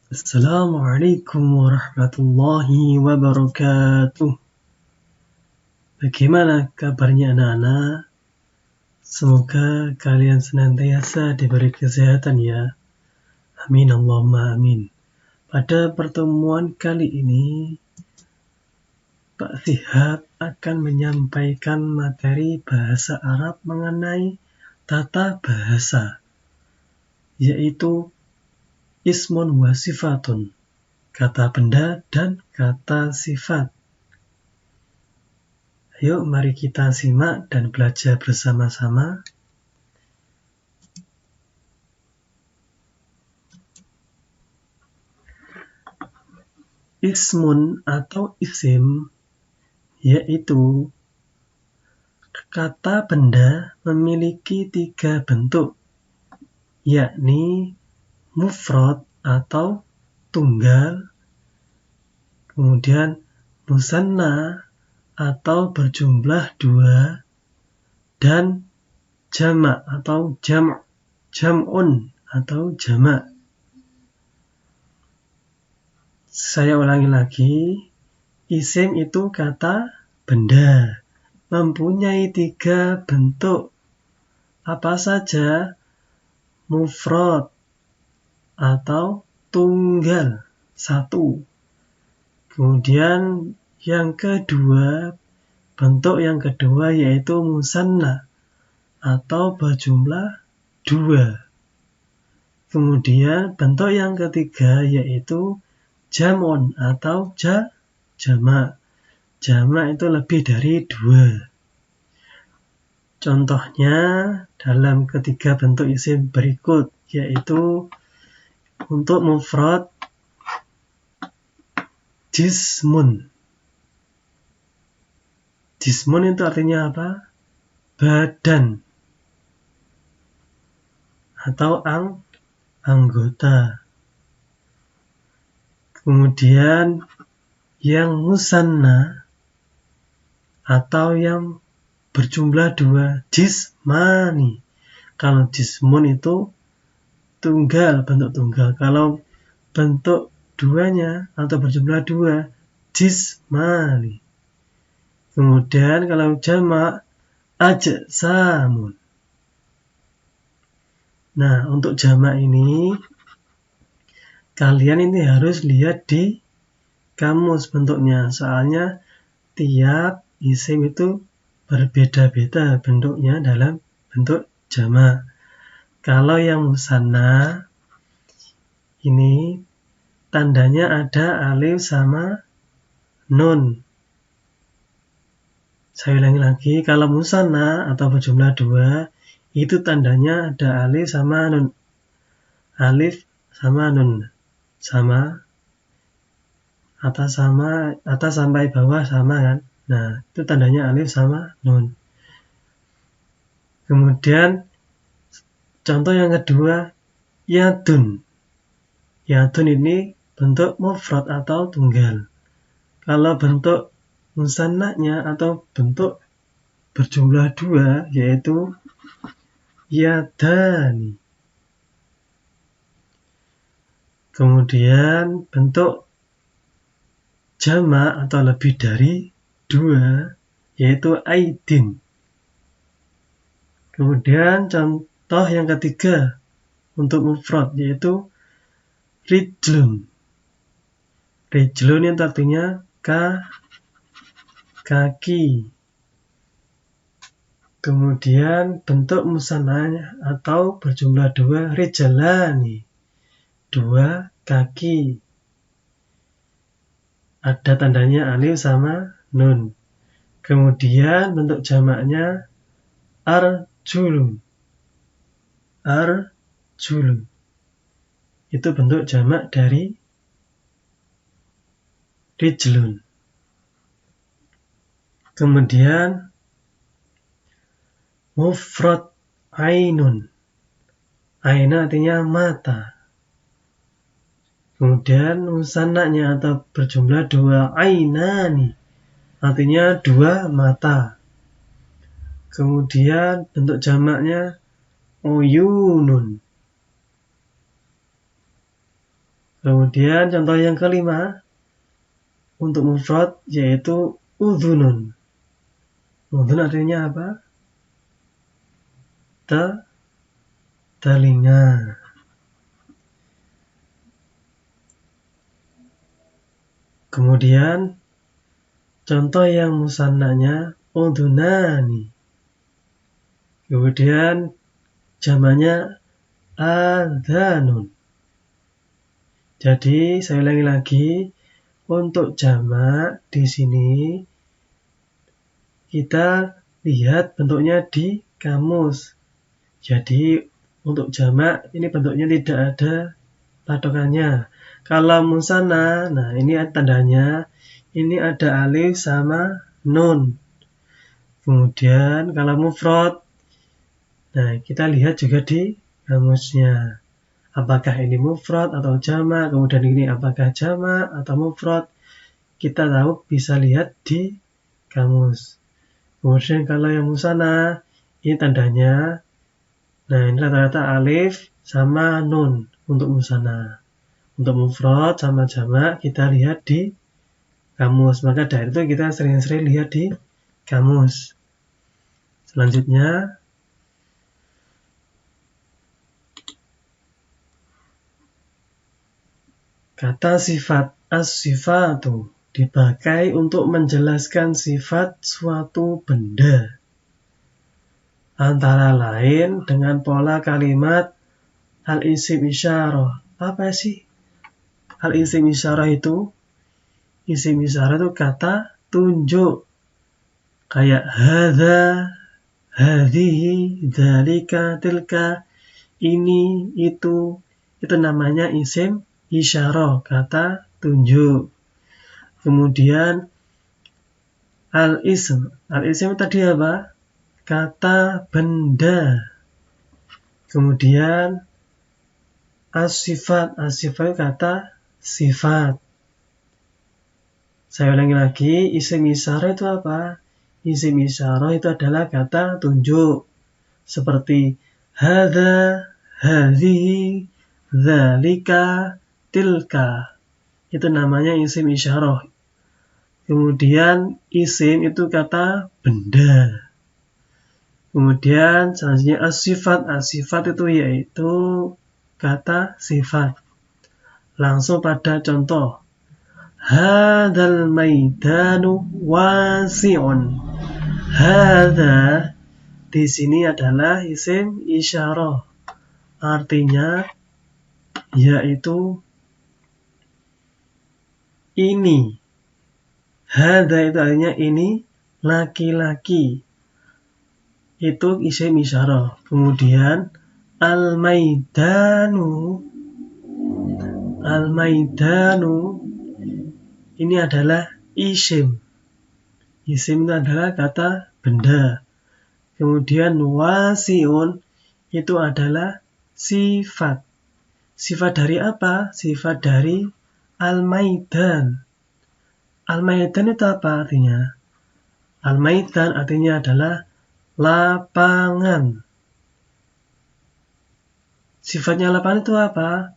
Assalamualaikum warahmatullahi wabarakatuh. Bagaimana kabarnya anak-anak? Semoga kalian senantiasa diberi kesehatan ya. Amin Allahumma amin. Pada pertemuan kali ini, Pak Sihab akan menyampaikan materi bahasa Arab mengenai tata bahasa, yaitu ismun wa sifatun, kata benda dan kata sifat. Yuk mari kita simak dan belajar bersama-sama. Ismun atau isim yaitu kata benda memiliki 3 bentuk, yakni mufrad atau tunggal, kemudian musanna atau berjumlah 2, dan jamak atau jam'un atau jamak. Saya ulangi lagi, isim itu kata benda, mempunyai 3 bentuk. Apa saja? Mufrad atau tunggal 1. Kemudian bentuk yang kedua yaitu musanna atau berjumlah 2. Kemudian bentuk yang ketiga yaitu jam'un atau jamak. Jamak itu lebih dari 2. Contohnya dalam ketiga bentuk isim berikut, yaitu untuk mufrad jismun. Jismun itu artinya apa? Badan atau anggota. Kemudian yang musanna atau yang berjumlah 2, jismani. Kalau jismun itu tunggal, bentuk tunggal. Kalau bentuk 2-nya atau berjumlah 2, jismani. Kemudian kalau jamak, ajsamun. Nah, untuk jamak ini kalian ini harus lihat di kamus bentuknya, soalnya tiap isim itu berbeda-beda bentuknya dalam bentuk jamak. Kalau yang musanna ini tandanya ada alif sama nun. Saya ulangi lagi, kalau musanna atau berjumlah 2 itu tandanya ada alif sama nun. Alif sama nun sama, atas sampai bawah sama kan. Nah, itu tandanya alif sama nun. Kemudian contoh yang kedua, yadun. Yadun ini bentuk mufrad atau tunggal. Kalau bentuk musannanya atau bentuk berjumlah 2 yaitu yadani. Kemudian bentuk jamak atau lebih dari 2 yaitu aidin. Kemudian contoh yang ketiga untuk mufrad yaitu rijlun. Rijlun yang artinya kaki. Kemudian bentuk musannanya atau berjumlah 2, rijalani. 2 kaki. Ada tandanya alif sama nun. Kemudian bentuk jamaknya arjulun. Arjulun. Itu bentuk jamak dari rijlun. Kemudian mufrad ainun. Ain artinya mata. Kemudian musannanya atau berjumlah 2, ainani. Artinya 2 mata. Kemudian bentuk jamaknya uyunun. Kemudian contoh yang kelima untuk mufrad yaitu udhunun. Udhun artinya apa? Telinga. Kemudian contoh yang musannanya udhunani. Kemudian jamannya adhanun. Jadi saya ulangi lagi, untuk jamak di sini kita lihat bentuknya di kamus. Jadi untuk jamak ini bentuknya tidak ada patokannya. Kalau musanna, nah ini tandanya, ini ada alif sama nun. Kemudian kalau mufrad, nah kita lihat juga di kamusnya. Apakah ini mufrad atau jamak, kemudian ini apakah jamak atau mufrad, kita tahu bisa lihat di kamus. Kemudian kalau yang musanna, ini tandanya, nah ini rata-rata alif sama nun untuk musanna. Untuk mufrad sama jamak kita lihat di kamus. Maka dari itu kita sering-sering lihat di kamus. Selanjutnya, kata sifat as-sifatu dipakai untuk menjelaskan sifat suatu benda. Antara lain dengan pola kalimat al-isim isyarah. Apa sih al-isim isyarah itu? Isim isyarah itu kata tunjuk. Kayak hadza, hadhihi, dzalika, tilka, ini, itu namanya isim isyarah, kata tunjuk. Kemudian al-ism tadi apa? Kata benda. Kemudian as-sifat kata sifat. Saya ulangi lagi, isim isyarah itu apa? Isim isyarah itu adalah kata tunjuk. Seperti hadza, hadhihi, dzalika, tilka. Itu namanya isim isyarah. Kemudian isim itu kata benda. Kemudian selanjutnya as-sifat itu yaitu kata sifat. Langsung pada contoh. Hadzal maidanu wasi'un. Hadza di sini adalah isim isyarah. Artinya yaitu ini. Hadza itu artinya ini laki-laki. Itu isim isyarah. Kemudian al-maidanu ini adalah isim. Isim itu adalah kata benda. Kemudian wasi'un itu adalah sifat. Sifat dari apa? Sifat dari al-maidan. Al-maidan itu apa artinya? Al-maidan artinya adalah lapangan. Sifatnya lapangan itu apa?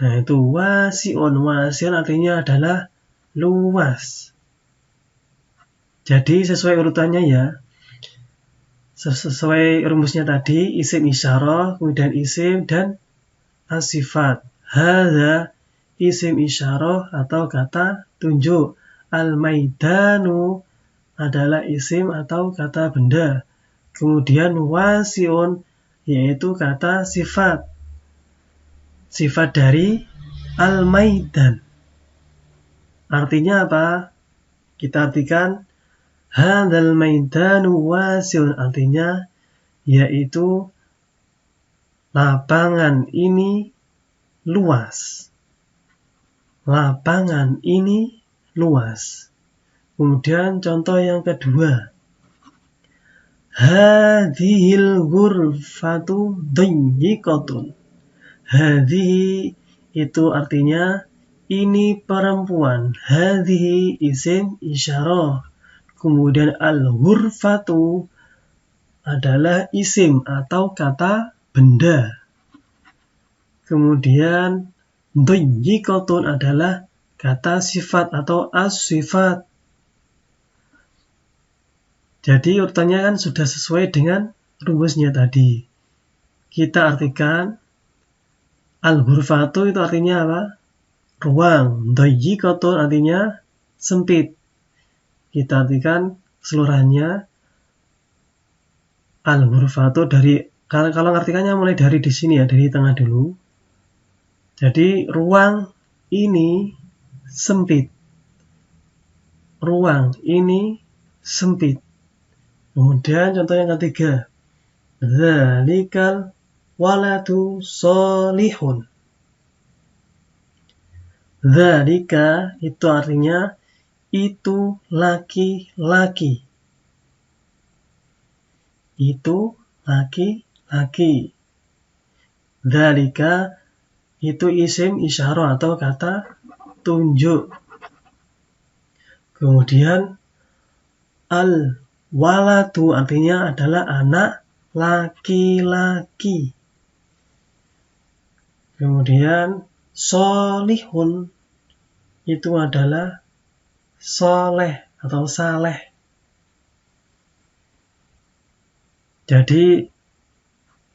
Nah itu wasi'un. Wasi'un artinya adalah luas. Jadi sesuai urutannya ya. Sesuai rumusnya tadi, isim isyarah, kemudian isim dan as-sifat. Hadza isim isyarah atau kata tunjuk. Al-maidanu adalah isim atau kata benda. Kemudian wasi'un yaitu kata sifat. Sifat dari al-maidan. Artinya apa? Kita artikan hadzal maidanu wasi'un, artinya yaitu lapangan ini luas. Lapangan ini luas. Kemudian contoh yang kedua. Hadhil ghurfatu dayyiqatun. Hadhihi itu artinya ini perempuan. Hadhihi isim isyarah. Kemudian al-ghurfatu adalah isim atau kata benda. Kemudian Dayyikotun adalah kata sifat atau as-sifat. Jadi urutannya kan sudah sesuai dengan rumusnya tadi. Kita artikan al-ghurfatu itu artinya apa? Ruang. Dayyikotun artinya sempit. Kita artikan keseluruhannya al-ghurfatu dari, kalau artikannya mulai dari di sini ya, dari tengah dulu. Jadi ruang ini sempit. Ruang ini sempit. Kemudian contoh yang ketiga. Dzalikal waladu solihun. Dzalika itu artinya itu laki-laki. Itu laki-laki. Dzalika itu isim isyarah atau kata tunjuk. Kemudian al-waladu artinya adalah anak laki-laki. Kemudian solihun itu adalah soleh atau saleh. Jadi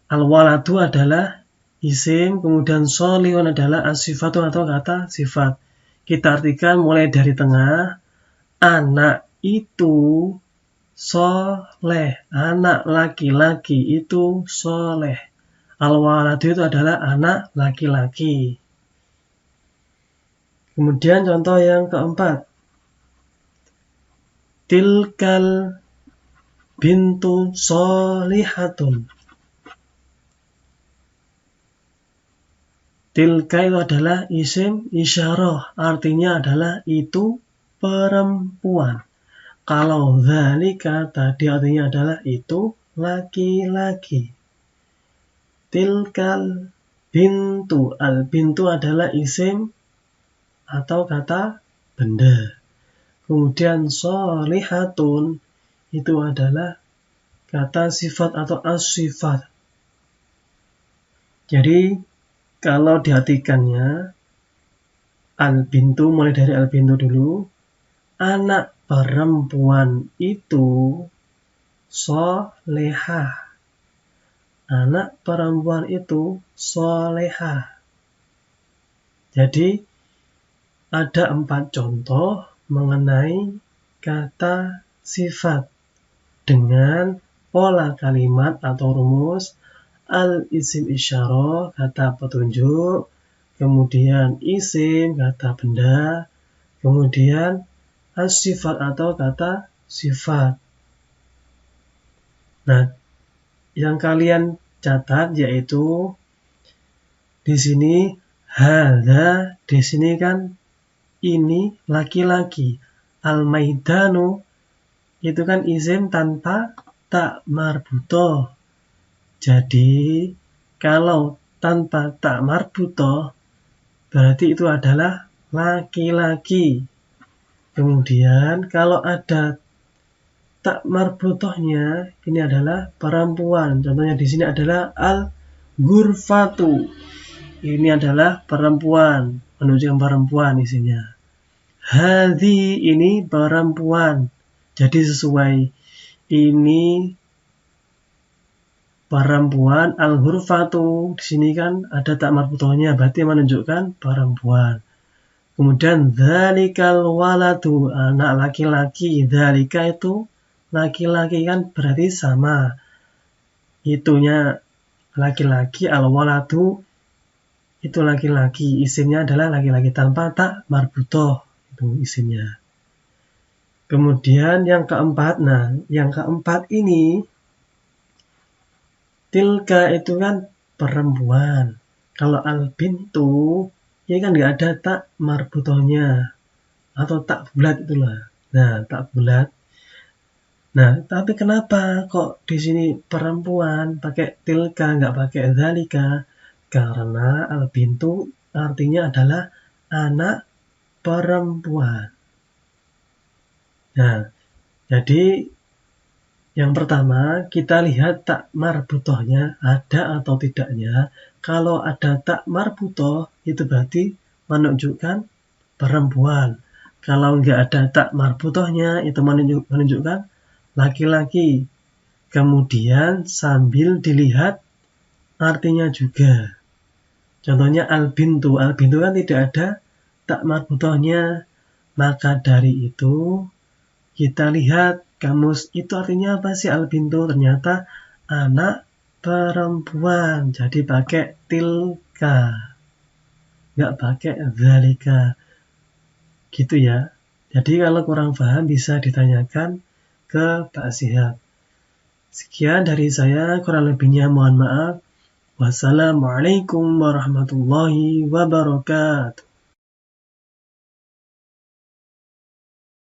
al-waladu adalah isim, kemudian solihun adalah as-sifatu atau kata sifat. Kita artikan mulai dari tengah, anak itu soleh, anak laki-laki itu soleh. Al-waladu itu adalah anak laki-laki. Kemudian contoh yang keempat. Tilkal bintu solihatun. Tilka itu adalah isim isyarah, artinya adalah itu perempuan. Kalau dzalika tadi artinya adalah itu laki-laki. Tilkal bintu, al-bintu adalah isim atau kata benda. Kemudian solihatun itu adalah kata sifat atau as-sifat. Jadi kalau diartikannya al-bintu, mulai dari al-bintu dulu, anak perempuan itu solehah. Anak perempuan itu solehah. Jadi ada 4 contoh mengenai kata sifat dengan pola kalimat atau rumus al-isim isyarah, kata petunjuk, kemudian isim, kata benda, kemudian as-sifat atau kata sifat. Nah, yang kalian catat yaitu di sini hadza, di sini kan ini laki-laki. Al-maidanu itu kan isim tanpa tak marbutoh. Jadi kalau tanpa tak marbutoh berarti itu adalah laki-laki. Kemudian kalau ada tak marbutohnya ini adalah perempuan. Contohnya di sini adalah al-ghurfatu. Ini adalah perempuan, menunjukkan perempuan isinya. Hadhi ini perempuan. Jadi sesuai. Ini perempuan, al-ghurfatu. Di sini kan ada tak marbutohnya, berarti menunjukkan perempuan. Kemudian dzalikal waladu, anak laki-laki. Dzalika itu laki-laki kan berarti sama. Itunya laki-laki, al-waladu itu laki-laki, isimnya adalah laki-laki tanpa tak marbutoh, itu isimnya. Kemudian yang keempat, yang keempat ini tilka itu kan perempuan. Kalau al-bintu ini kan nggak ada tak marbutohnya atau tak bulat itulah. Nah, tak bulat. Nah, tapi kenapa kok di sini perempuan pakai tilka nggak pakai dzalika? Karena al-bintu artinya adalah anak perempuan. Nah, jadi Yang pertama, kita lihat tak marbutohnya ada atau tidaknya. Kalau ada tak marbutoh, itu berarti menunjukkan perempuan. Kalau nggak ada tak marbutohnya, itu menunjukkan laki-laki. Kemudian sambil dilihat artinya juga. Contohnya al-bintu. Al-bintu kan tidak ada tak marbutohnya. Maka dari itu kita lihat kamus itu artinya apa sih al-bintu? Ternyata anak perempuan. Jadi pakai tilka. Nggak pakai zalika. Gitu ya. Jadi kalau kurang paham bisa ditanyakan ke Pak Sihab. Sekian dari saya, kurang lebihnya mohon maaf. Wassalamualaikum warahmatullahi wabarakatuh.